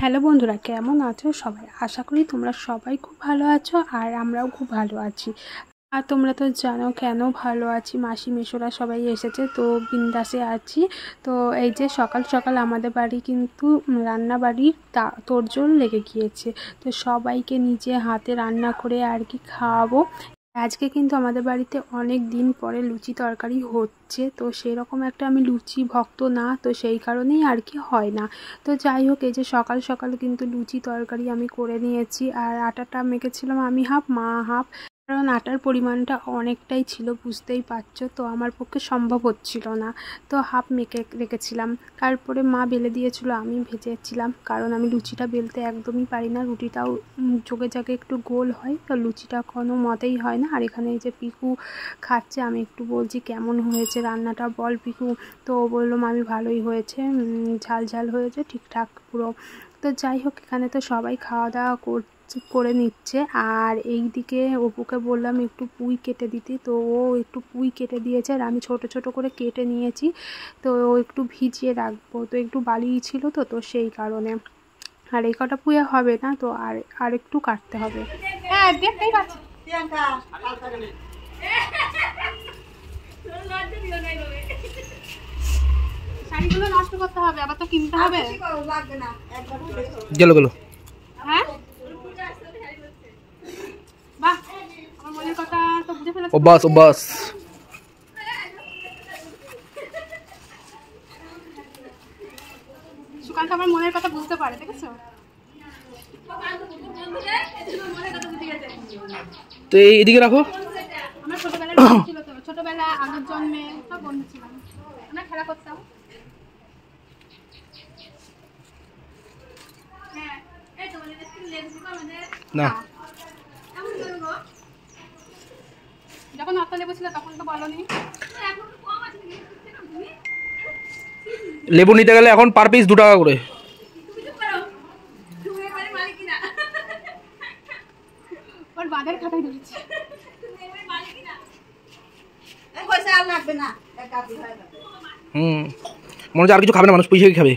Hello বন্ধুরা, কেমন আছো সবাই? আশা করি তোমরা সবাই খুব ভালো আছো আর আমরাও খুব ভালো আছি। আর তোমরা তো জানো কেন ভালো আছি, মাসি মেশোরা সবাই এসেছে তো বিন্দাসে আছি। তো এই যে সকাল সকাল আমাদের বাড়ি কিন্তু রান্না বাড়ির তোড়জোড় লেগে গিয়েছে। তো সবাইকে নিজে হাতে রান্না করে আর কি খাওয়াবো। আজকে কিন্তু আমাদের বাড়িতে অনেক দিন পরে লুচি তরকারি হচ্ছে, তো সেরকম একটা আমি লুচি ভক্ত না, তো সেই কারণেই আর কি হয় না। তো যাই হোক, এই যে সকাল সকাল কিন্তু লুচি তরকারি আমি করে নিয়েছি। আর আটাটা মেখেছিলাম আমি হাফ, মা হাফ, কারণ আটার পরিমাণটা অনেকটাই ছিল, বুঝতেই পারছো, তো আমার পক্ষে সম্ভব হচ্ছিল না। তো হাফ মেখে রেখেছিলাম, তারপরে মা বেলে দিয়েছিল, আমি ভেজেছিলাম, কারণ আমি লুচিটা বেলতে একদমই পারি না। রুটিটাও যোগে জাগে একটু গোল হয়, তো লুচিটা কোনো মতেই হয় না। আর এখানে এই যে পিকু খাচ্ছে, আমি একটু বলছি কেমন হয়েছে রান্নাটা বল পিকু, তো ও বললো মামি ভালোই হয়েছে, ঝাল ঝাল হয়েছে ঠিকঠাক পুরো। তো যাই হোক, এখানে তো সবাই খাওয়া দাওয়া করে নিচ্ছে। আর এই দিকে অপুকে বললাম একটু পুঁই কেটে দিতে, তো ও একটু পুঁই কেটে দিয়েছে আর আমি ছোট ছোট করে কেটে নিয়েছি। তো ও একটু ভিজিয়ে রাখবো, তো একটু বালি ছিল তো তো সেই কারণে। আর এই কটা পুঁয়ে হবে না, তো আর একটু কাটতে হবে। হ্যাঁ দেখতেই পাচ্ছি। শাড়িগুলো নষ্ট করতে হবে, আবার তো কিনতে হবে। গেল গেল। হ্যাঁ বাহ, আমার মনের কথা তো বুঝে ফেলেছো। অভ্যাস অভ্যাস। সুকান্ত আমার মনের কথা বুঝতে পারে, দেখেছো? তো এইদিকে রাখো। আমার ছোটবেলার ছিল, তো ছোটবেলা আগের জন্মে সব বন্ধু ছিলাম, আমরা খেলা করতাম। না, যখন অত লেবু ছিল তখন তো বলনি। লেবু নিতে গেলে এখন পার পিস 2 টাকা করে। ওর বাদের খাতায় ধরেছি। মনে হচ্ছে আর কিছু খাবে না মানুষ, পয়সা খাবে।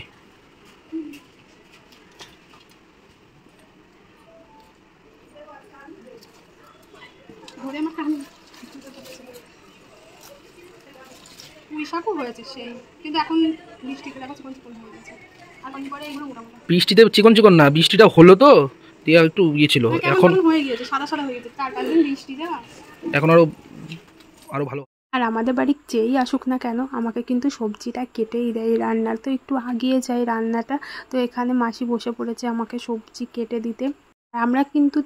ধরে আমার কানে পুঁইশাকও হয়েছে সেই, কিন্তু এখন বৃষ্টিতে দেখো চিকন চিকন হয়ে গেছে। আর অনেক পরে এগুলো মোটামুটি বৃষ্টিতে চিকন চিকন না, বৃষ্টিটা হলো তো দিয়ে একটু ইয়ে ছিল, এখন হয়ে গিয়েছে সাদা সাদা হয়ে গেছে 4-5 দিন বৃষ্টি দেওয়া, এখন আরো আরো ভালো। আর আমাদের বাড়ি যেই আসুক না কেন আমাকে কিন্তু সবজিটা কেটেই দেয় রান্নার, তো একটু আগিয়ে যায় রান্নাটা। তো এখানে মাসি বসে পড়েছে আমাকে সবজি কেটে দিতে। আমরা কিন্তু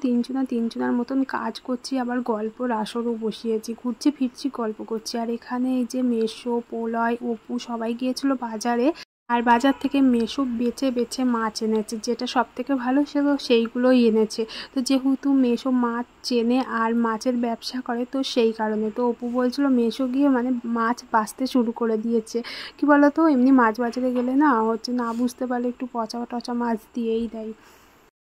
তিনজনার মতন কাজ করছি, আবার গল্পর আসরও বসিয়েছি, ঘুরছি ফিরছি গল্প করছি। আর এখানে এই যে মেসো, পোলয়, অপু সবাই গিয়েছিল বাজারে, আর বাজার থেকে মেসো বেছে বেছে মাছ এনেছে, যেটা সব থেকে ভালো সেইগুলোই এনেছে। তো যেহেতু মেসো মাছ চেনে আর মাছের ব্যবসা করে, তো সেই কারণে তো অপু বলছিল মেসো গিয়ে মানে মাছ বাছতে শুরু করে দিয়েছে। কি বলতো, এমনি মাছ বাজারে গেলে না হচ্ছে না বুঝতে পারলে একটু পচা টচা মাছ দিয়েই দেয়।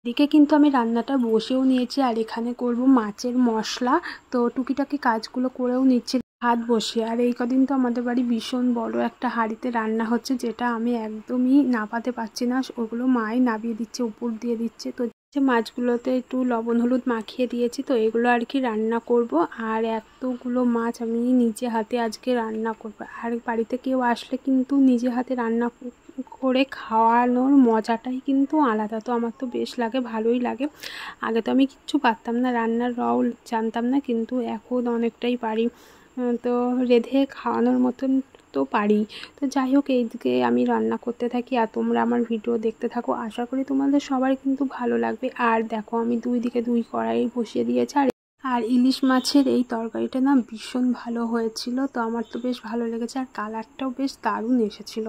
এদিকে কিন্তু আমি রান্নাটা বসেও নিয়েছি, আর এখানে করব মাছের মশলা, তো টুকিটাকি কাজগুলো করেও নিচ্ছি ভাত বসে। আর এই কদিন তো আমাদের বাড়ি ভীষণ বড় একটা হাঁড়িতে রান্না হচ্ছে, যেটা আমি একদমই নাপাতে পারছি না, ওগুলো মাই নাবিয়ে দিচ্ছে, উপর দিয়ে দিচ্ছে। তো মাছগুলোতে একটু লবণ হলুদ মাখিয়ে দিয়েছি, তো এগুলো আর কি রান্না করব। আর এতগুলো মাছ আমি নিজে হাতে আজকে রান্না করব। আর বাড়িতে কেউ আসলে কিন্তু নিজে হাতে রান্না করে খাওয়ানোর মজাটাই কিন্তু আলাদা, তো আমার তো বেশ লাগে, ভালোই লাগে। আগে তো আমি কিচ্ছু পারতাম না, রান্নার রও জানতাম না, কিন্তু এখন অনেকটাই পারি। তো রেঁধে খাওয়ানোর মতন তো পারি। তো যাই হোক, এইদিকে আমি রান্না করতে থাকি আর তোমরা আমার ভিডিও দেখতে থাকো, আশা করি তোমাদের সবার কিন্তু ভালো লাগবে। আর দেখো আমি 2 দিকে 2 কড়াই বসিয়ে দিয়েছি। আর ইলিশ মাছের এই তরকারিটা না ভীষণ ভালো হয়েছিল, তো আমার তো বেশ ভালো লেগেছে, আর কালারটাও বেশ দারুণ এসেছিল।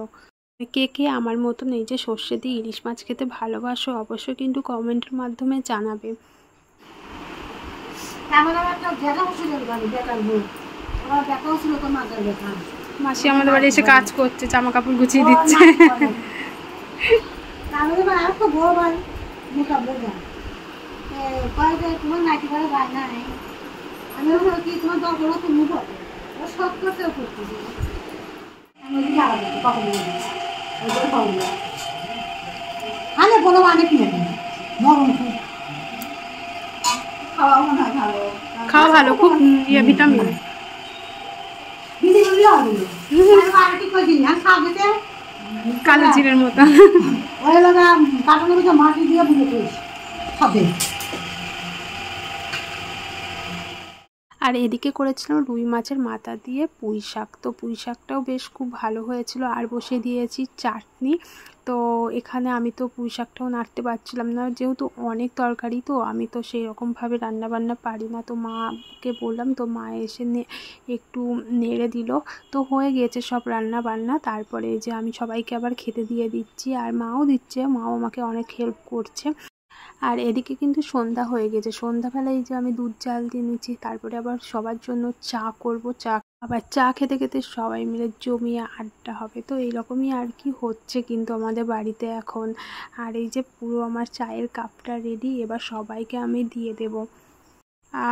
কে কে আমার মতন এই যে সর্ষে দিয়ে ইলিশ মাছ খেতে ভালোবাসো অবশ্যই কিন্তু কমেন্টের মাধ্যমে জানাবে। মাসি আমাদের বাড়ি এসে কাজ করছে, জামা কাপড় গুছিয়ে দিচ্ছে। আনে বলো অনেক নেবে নরম খুব খাওয়া মনে হয় ভালো খাওয়া ভালো, খুব ভিটামিন। দিদি বললো আর কি করে দিন আর খাওয়াতে কালো জিরের মতো। ওই লাগা কাটানোর ভিতরে মাটি দিয়ে বুঝে করিস খাবে। আর এদিকে করেছিলাম রুই মাছের মাথা দিয়ে পুঁই শাক, তো পুঁই শাকটাও বেশ খুব ভালো হয়েছিল। আর বসিয়ে দিয়েছি চাটনি। তো এখানে আমি তো পুঁই শাকটাও নাড়তে পারছিলাম না, যেহেতু অনেক তরকারি, তো আমি তো সেই রকমভাবে রান্নাবান্না পারি না। তো মাকে বললাম, তো মা এসে একটু নেড়ে দিল, তো হয়ে গিয়েছে সব রান্না বান্না। তারপরে যে আমি সবাইকে আবার খেতে দিয়ে দিচ্ছি, আর মাও দিচ্ছে, মাও আমাকে অনেক হেল্প করছে। আর এদিকে কিন্তু সন্ধ্যা হয়ে গেছে, সন্ধ্যাবেলায় যে আমি দুধ জাল দিয়ে নিচ্ছি, তারপরে আবার সবার জন্য চা করব, আবার চা খেতে খেতে সবাই মিলে জমিয়ে আড্ডা হবে। তো এইরকমই আর কি হচ্ছে কিন্তু আমাদের বাড়িতে এখন। আর এই যে পুরো আমার চায়ের কাপটা রেডি, এবার সবাইকে আমি দিয়ে দেব।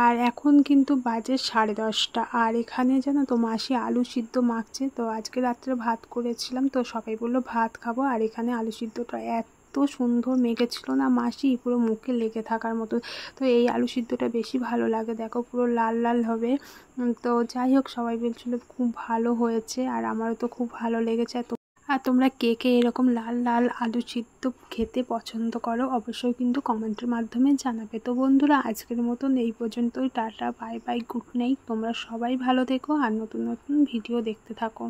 আর এখন কিন্তু বাজে 10:30, আর এখানে জানো তো মাসি আলু সিদ্ধ মাখছে। তো আজকে রাত্রে ভাত করেছিলাম, তো সবাই বললো ভাত খাবো, আর এখানে আলু সিদ্ধটা এত সুন্দর মেখেছিল না মাসি, পুরো মুখে লেগে থাকার মতো। তো এই আলু সিদ্ধটা বেশি ভালো লাগে, দেখো পুরো লাল লাল হবে। তো যাই হোক, সবাই বলছিল খুব ভালো হয়েছে, আর আমারও তো খুব ভালো লেগেছে। আর তোমরা কে কে এরকম লাল লাল আলু সিদ্ধ খেতে পছন্দ করো, অবশ্যই কিন্তু কমেন্টের মাধ্যমে জানাবে। তো বন্ধুরা, আজকের মতন এই পর্যন্তই। Tata, bye bye, good night. তোমরা সবাই ভালো থেকো আর নতুন নতুন ভিডিও দেখতে থাকো।